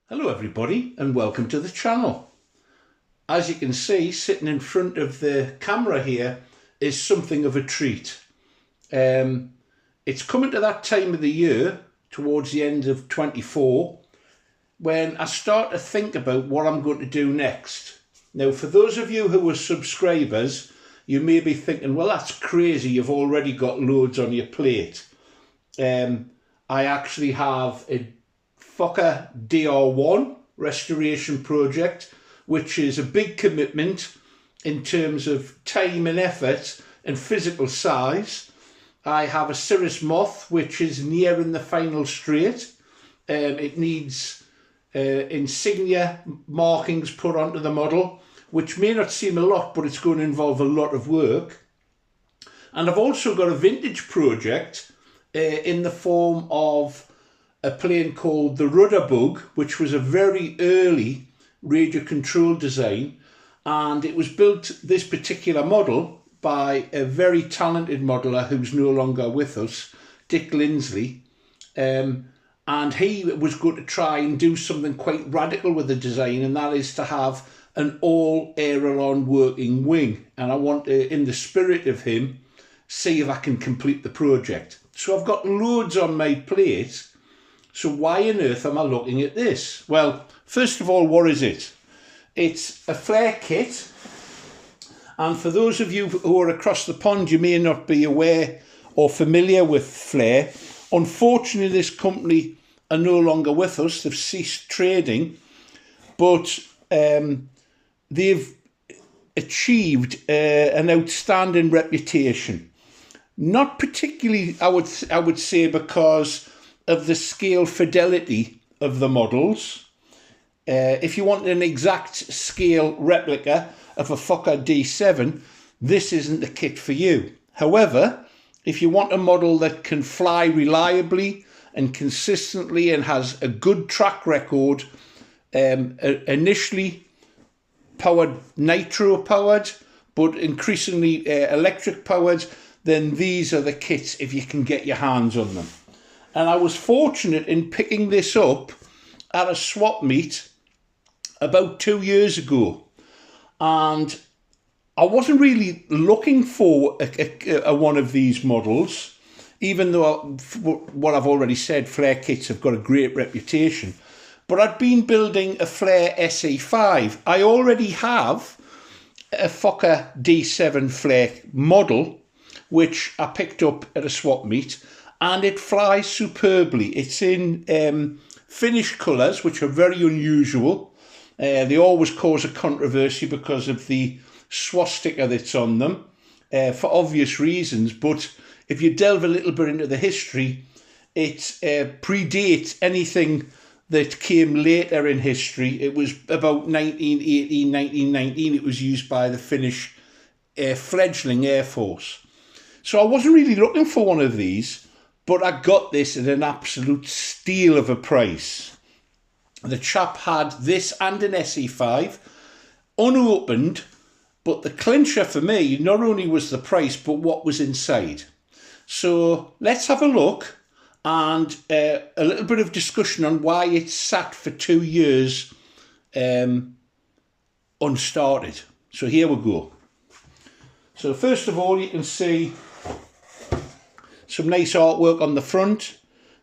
Hello everybody and welcome to the channel. As you can see, sitting in front of the camera here is something of a treat. It's coming to that time of the year, towards the end of 24, when I start to think about what I'm going to do next. Now, for those of you who are subscribers, you may be thinking, well, that's crazy, you've already got loads on your plate. I actually have a Fokker D7 restoration project, which is a big commitment in terms of time and effort and physical size. I have a Cirrus Moth, which is nearing the final straight. It needs insignia markings put onto the model, which may not seem a lot, but it's going to involve a lot of work. And I've also got a vintage project in the form of a plane called the Rudder Bug, which was a very early radio control design, and it was built, this particular model, by a very talented modeller who's no longer with us, Dick Lindsley, and he was going to try and do something quite radical with the design, and that is to have an all aileron working wing. And I want to, in the spirit of him, see if I can complete the project. So I've got loads on my plate. So why on earth am I looking at this? Well, first of all, what is it? It's a Flair kit. And for those of you who are across the pond, you may not be aware or familiar with Flair. Unfortunately, this company are no longer with us. They've ceased trading. But they've achieved an outstanding reputation. Not particularly, I would say, because of the scale fidelity of the models. If you want an exact scale replica of a Fokker D7, this isn't the kit for you. However, if you want a model that can fly reliably and consistently and has a good track record, initially powered nitro powered, but increasingly electric powered, then these are the kits if you can get your hands on them. And I was fortunate in picking this up at a swap meet about 2 years ago. And I wasn't really looking for a one of these models, even though, what I've already said, Flair kits have got a great reputation. But I'd been building a Flair SE5. I already have a Fokker D7 Flair model, which I picked up at a swap meet. And it flies superbly. It's in finished colours, which are very unusual. They always cause a controversy because of the swastika that's on them, for obvious reasons. But if you delve a little bit into the history, it predates anything that came later in history. It was about 1918, 1919. It was used by the Finnish fledgling Air Force. So I wasn't really looking for one of these. But I got this at an absolute steal of a price. The chap had this and an SE5 unopened, but the clincher for me not only was the price, but what was inside. So let's have a look and a little bit of discussion on why it's sat for 2 years unstarted. So here we go. So first of all, you can see some nice artwork on the front.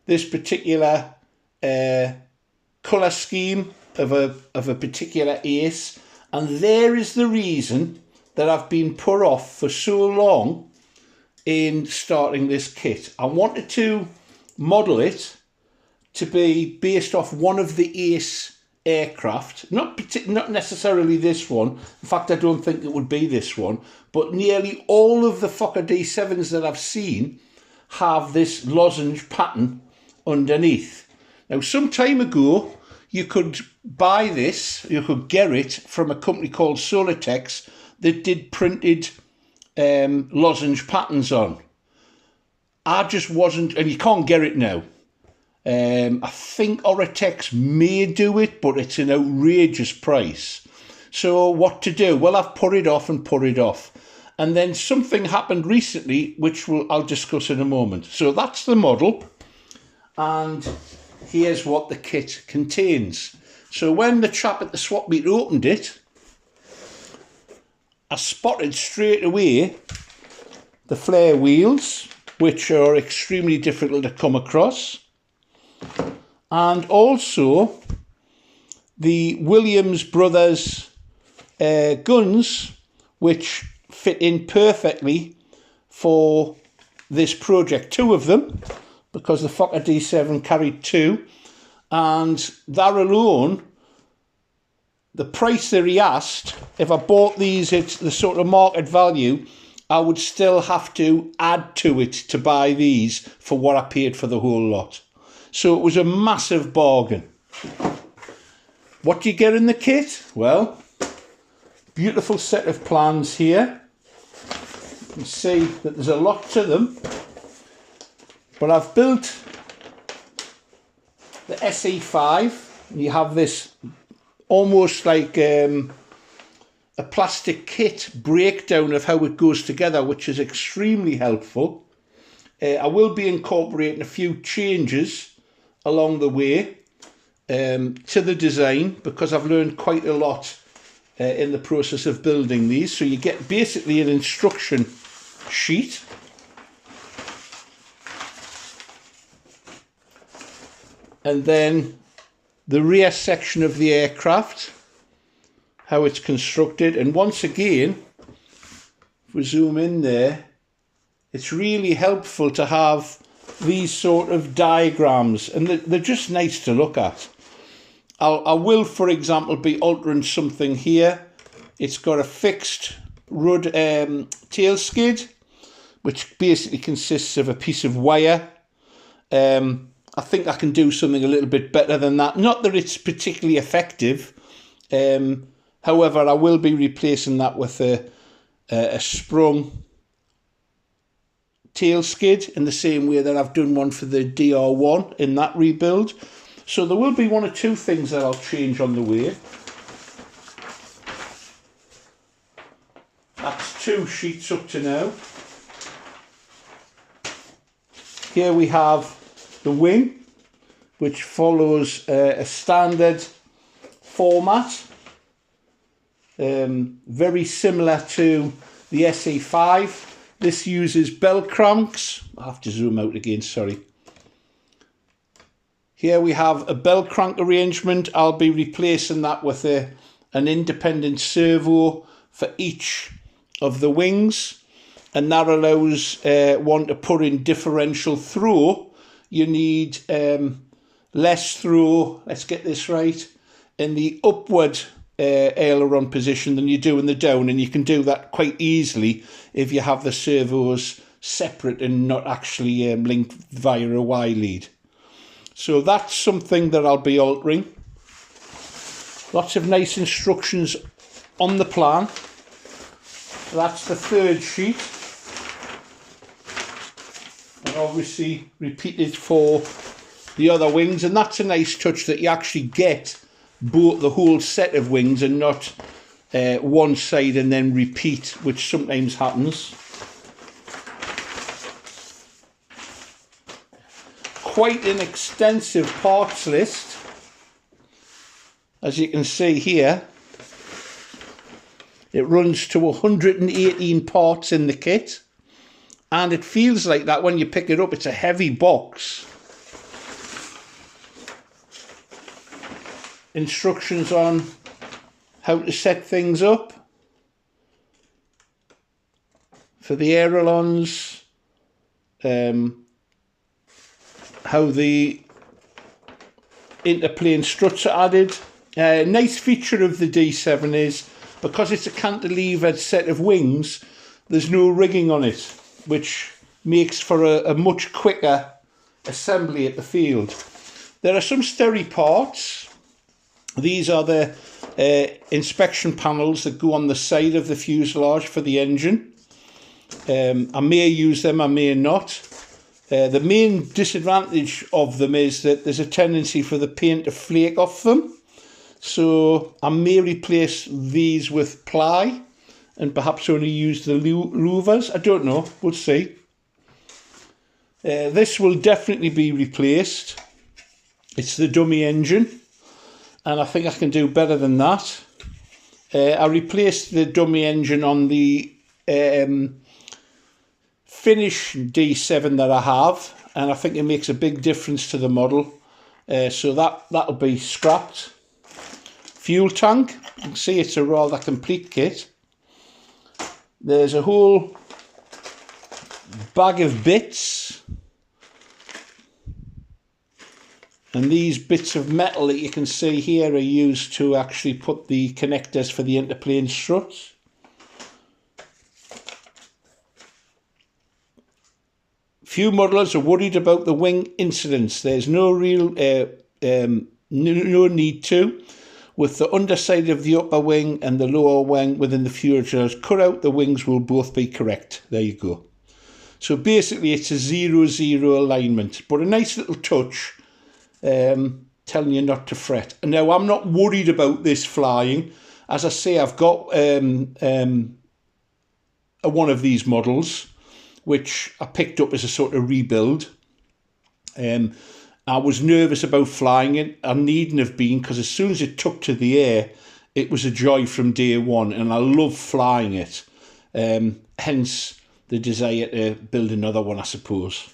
This particular colour scheme of a particular ace. And there is the reason that I've been put off for so long in starting this kit. I wanted to model it to be based off one of the ace aircraft. Not necessarily this one. In fact, I don't think it would be this one. But nearly all of the Fokker D7s that I've seen have this lozenge pattern underneath. Now, some time ago, you could buy this, you could get it from a company called Solatex that did printed lozenge patterns on. I just wasn't, and you can't get it now. I think Oratex may do it, but it's an outrageous price. So what to do? Well, I've put it off and put it off. And then something happened recently, which I'll discuss in a moment. So that's the model. And here's what the kit contains. So when the chap at the swap meet opened it, I spotted straight away the Flair wheels, which are extremely difficult to come across, and also the Williams Brothers guns, which fit in perfectly for this project. 2 of them, because the Fokker D7 carried 2, and that alone, the price that he asked, if I bought these at the sort of market value, I would still have to add to it to buy these for what I paid for the whole lot. So it was a massive bargain. What do you get in the kit? Well, beautiful set of plans here. You can see that there's a lot to them. But I've built the SE5. You have this almost like a plastic kit breakdown of how it goes together, which is extremely helpful. I will be incorporating a few changes along the way to the design, because I've learned quite a lot in the process of building these. So you get basically an instruction sheet. And then the rear section of the aircraft, how it's constructed. And once again, if we zoom in there, it's really helpful to have these sort of diagrams, and they're just nice to look at. I will, for example, be altering something here. It's got a fixed rud tail skid, which basically consists of a piece of wire. I think I can do something a little bit better than that. Not that it's particularly effective. However, I will be replacing that with a sprung tail skid in the same way that I've done one for the DR1 in that rebuild. So there will be 1 or 2 things that I'll change on the way. That's 2 sheets up to now. Here we have the wing, which follows a standard format, very similar to the SE5. This uses bell cranks. I'll have to zoom out again, sorry. Here we have a bell crank arrangement. I'll be replacing that with an independent servo for each of the wings, and that allows one to put in differential throw. You need less throw, let's get this right, in the upward aileron position than you do in the down, and you can do that quite easily if you have the servos separate and not actually linked via a Y lead. So that's something that I'll be altering. Lots of nice instructions on the plan. So that's the 3rd sheet, and obviously repeated for the other wings, and that's a nice touch that you actually get both the whole set of wings and not one side and then repeat, which sometimes happens. Quite an extensive parts list, as you can see here. It runs to 118 parts in the kit, and it feels like that when you pick it up. It's a heavy box. Instructions on how to set things up for the ailerons, how the interplane struts are added. Nice feature of the D7 is, because it's a cantilevered set of wings, there's no rigging on it, which makes for a much quicker assembly at the field. There are some sterry parts. These are the inspection panels that go on the side of the fuselage for the engine. I may use them, I may not. The main disadvantage of them is that there's a tendency for the paint to flake off them. So I may replace these with ply and perhaps only use the louvers. I don't know, we'll see. This will definitely be replaced. It's the dummy engine. and I think I can do better than that. I replaced the dummy engine on the Finnish D7 that I have, and I think it makes a big difference to the model. So that'll be scrapped. Fuel tank, you can see it's a rather complete kit. There's a whole bag of bits, and these bits of metal that you can see here are used to actually put the connectors for the interplane struts. Few modelers are worried about the wing incidents. There's no real no need to. With the underside of the upper wing and the lower wing within the fuselage cut out, the wings will both be correct. There you go. So basically it's a 0-0 alignment, but a nice little touch telling you not to fret. Now, I'm not worried about this flying. As I say, I've got one of these models, which I picked up as a sort of rebuild. I was nervous about flying it. I needn't have been, because as soon as it took to the air, it was a joy from day one, and I love flying it. Hence the desire to build another one, I suppose.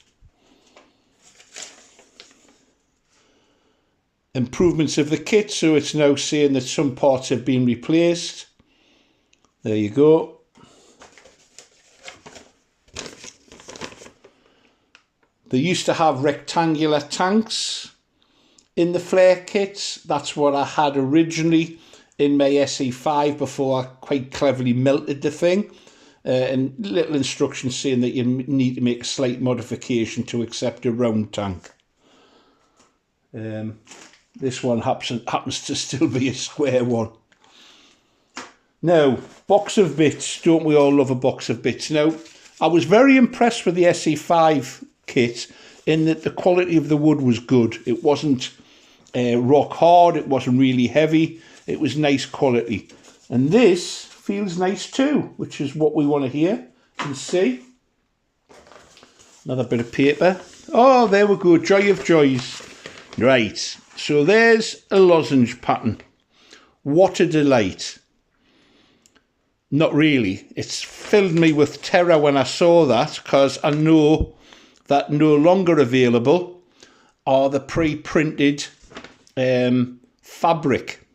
Improvements of the kit, so it's now saying that some parts have been replaced. There you go. They used to have rectangular tanks in the Flair kits. That's what I had originally in my SE5 before I quite cleverly melted the thing. And little instructions saying that you need to make a slight modification to accept a round tank. This one happens to still be a square one. Now, box of bits. Don't we all love a box of bits? Now, I was very impressed with the SE5 kit in that the quality of the wood was good. It wasn't rock hard, it wasn't really heavy, it was nice quality. And this feels nice too, which is what we want to hear and see. Another bit of paper. Oh, there we go, joy of joys. Right, so there's a lozenge pattern. What a delight. Not really. It's filled me with terror when I saw that, because I know that no longer available are the pre-printed fabric.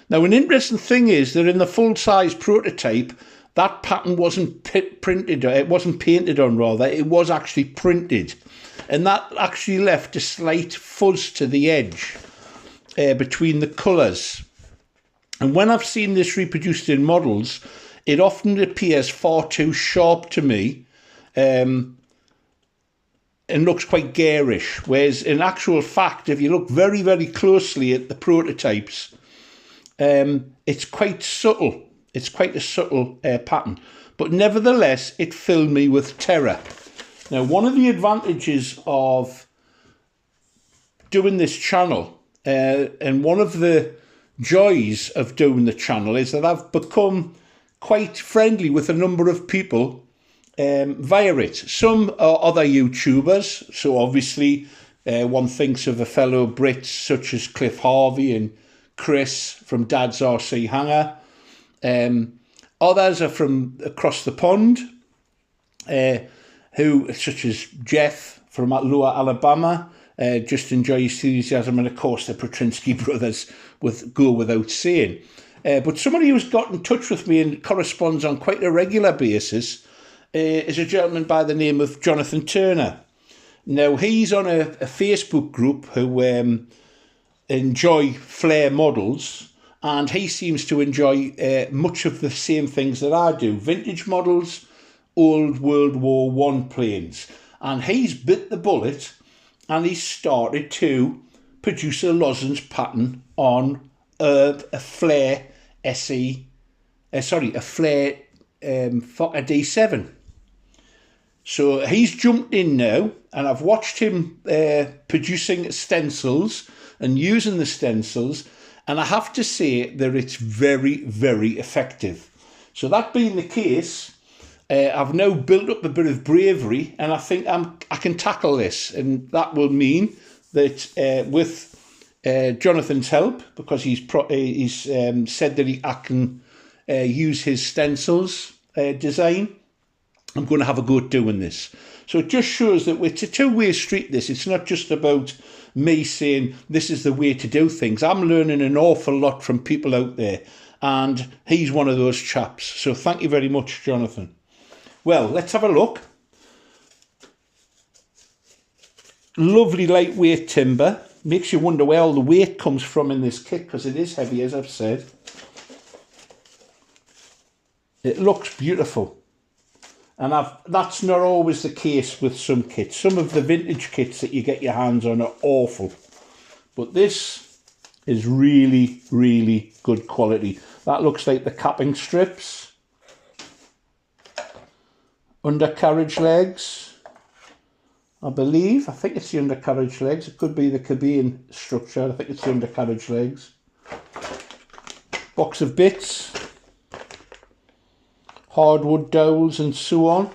Now, an interesting thing is that in the full-size prototype, that pattern wasn't printed, it wasn't painted on rather, it was actually printed. And that actually left a slight fuzz to the edge between the colours. And when I've seen this reproduced in models, it often appears far too sharp to me, and looks quite garish, whereas in actual fact, if you look very, very closely at the prototypes, it's quite subtle. It's quite a subtle pattern, but nevertheless, it filled me with terror. Now, one of the advantages of doing this channel, and one of the joys of doing the channel, is that I've become quite friendly with a number of people via it. Some are other YouTubers, so obviously one thinks of a fellow Brits such as Cliff Harvey and Chris from Dad's RC Hangar. Others are from across the pond, who, such as Jeff from Lower Alabama, just enjoy his enthusiasm, and of course the Petrinsky brothers go without saying. But somebody who's got in touch with me and corresponds on quite a regular basis is a gentleman by the name of Jonathan Turner. Now, he's on a Facebook group who enjoy Flair models, and he seems to enjoy much of the same things that I do. Vintage models, old World War I planes. And he's bit the bullet, and he's started to produce a lozenge pattern on a Flair a Flair Fokker D7. So he's jumped in now, and I've watched him producing stencils and using the stencils, and I have to say that it's very, very effective. So that being the case, I've now built up a bit of bravery, and I think I can tackle this, and that will mean that with Jonathan's help, because he's said that I can use his stencils design. I'm going to have a go at doing this. So it just shows that it's a two-way street, this. It's not just about me saying this is the way to do things. I'm learning an awful lot from people out there, and he's one of those chaps. So thank you very much, Jonathan. Well, let's have a look. Lovely lightweight timber. Makes you wonder where all the weight comes from in this kit, because it is heavy, as I've said. It looks beautiful. And that's not always the case with some kits. Some of the vintage kits that you get your hands on are awful. But this is really, really good quality. That looks like the capping strips. Undercarriage legs, I believe. I think it's the undercarriage legs. It could be the cabine structure. I think it's the undercarriage legs. Box of bits. Hardwood dowels and so on.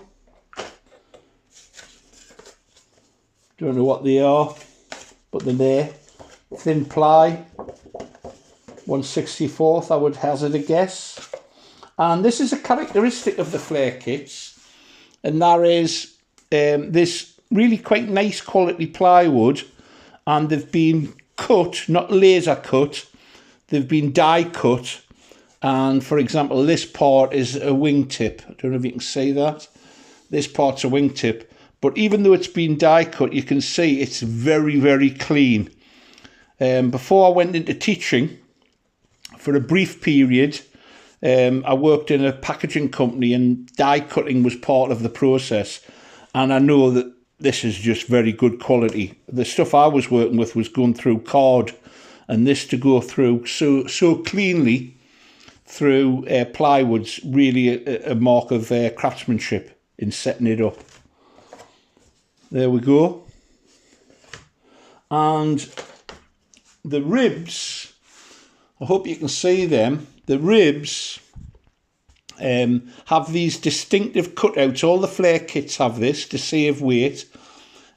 Don't know what they are, but they're there. Thin ply, 1/64th, I would hazard a guess. And this is a characteristic of the Flair kits, and that is this really quite nice quality plywood, and they've been cut, not laser cut, they've been die cut. And for example, this part is a wingtip. I don't know if you can see that. This part's a wingtip. But even though it's been die cut, you can see it's very, very clean. Before I went into teaching, for a brief period, I worked in a packaging company, and die cutting was part of the process. And I know that this is just very good quality. The stuff I was working with was going through card, and this to go through so cleanly through plywood's really a mark of craftsmanship in setting it up. There we go. And the ribs, I hope you can see them. The ribs have these distinctive cutouts. All the Flair kits have this to save weight.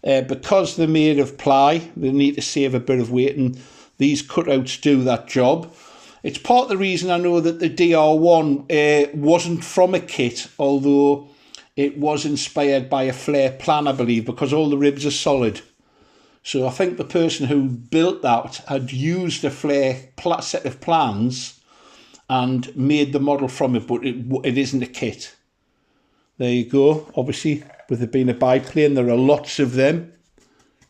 Because they're made of ply, they need to save a bit of weight, and these cutouts do that job. It's part of the reason I know that the DR1 wasn't from a kit, although it was inspired by a Flair plan, I believe, because all the ribs are solid. So I think the person who built that had used a Flair set of plans and made the model from it, but it isn't a kit. There you go. Obviously, with it being a biplane, there are lots of them,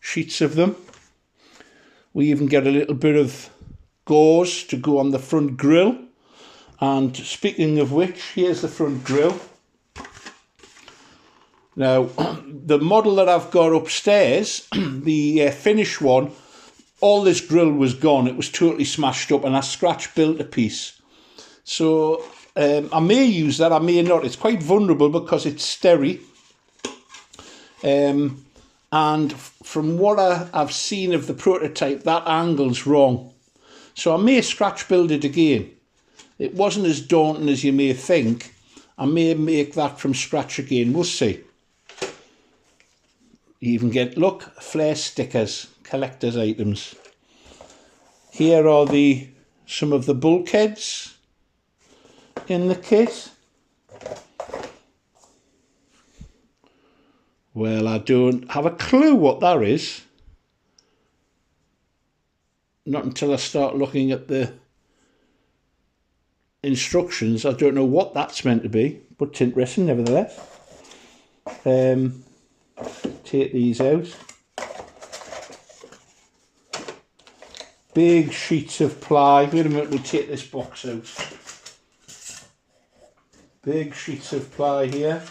sheets of them. We even get a little bit of gauze to go on the front grille. And speaking of which, here's the front grille. Now, the model that I've got upstairs, the finished one, all this grille was gone. It was totally smashed up, and I scratch built a piece. So I may use that, I may not. It's quite vulnerable because it's sterry. And from what I've seen of the prototype, that angle's wrong. So I may scratch build it again. It wasn't as daunting as you may think. I may make that from scratch again. We'll see. You even get, look, Flair stickers, collector's items. Here are some of the bulkheads in the kit. Well, I don't have a clue what that is. Not until I start looking at the instructions. I don't know what that's meant to be, but it's interesting nevertheless. Take these out. Big sheets of ply. Wait a minute, we'll take this box out. Big sheets of ply here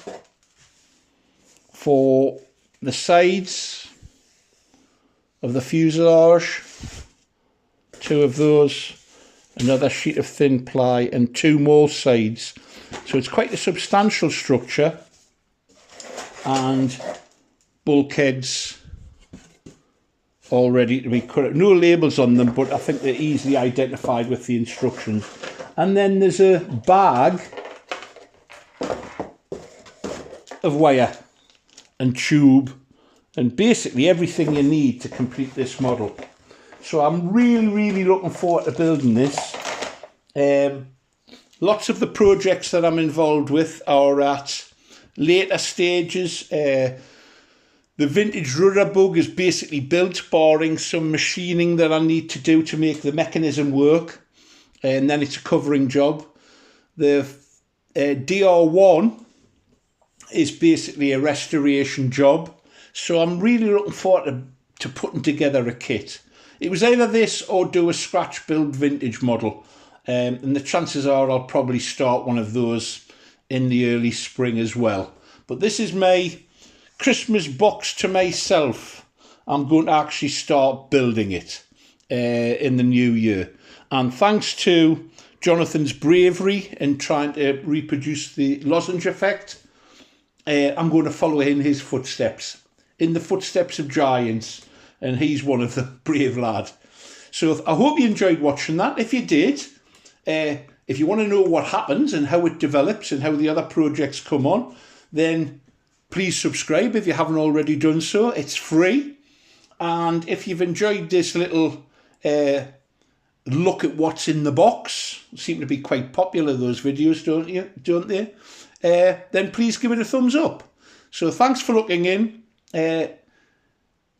for the sides of the fuselage. Two of those, another sheet of thin ply, and two more sides. So it's quite a substantial structure, and bulkheads all ready to be cut out. No labels on them, but I think they're easily identified with the instructions. And then there's a bag of wire and tube and basically everything you need to complete this model. So I'm really looking forward to building this. Lots of the projects that I'm involved with are at later stages. The vintage rudder bug is basically built, barring some machining that I need to do to make the mechanism work, and then it's a covering job. The DR1 is basically a restoration job, so I'm really looking forward to putting together a kit. It was either this or do a scratch build vintage model, and the chances are I'll probably start one of those in the early spring as well. But this is my Christmas box to myself. I'm going to actually start building it in the new year. And thanks to Jonathan's bravery in trying to reproduce the lozenge effect, I'm going to follow in his footsteps, in the footsteps of giants, and he's one of the brave lads. So I hope you enjoyed watching that. If you did, if you want to know what happens and how it develops and how the other projects come on, then please subscribe if you haven't already done so. It's free. And if you've enjoyed this little look at what's in the box, seem to be quite popular, those videos, don't they? Then please give it a thumbs up. So thanks for looking in.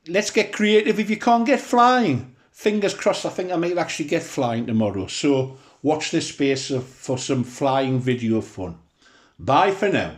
Let's get creative. If you can't get flying, fingers crossed, I think I might actually get flying tomorrow. So watch this space for some flying video fun. Bye for now.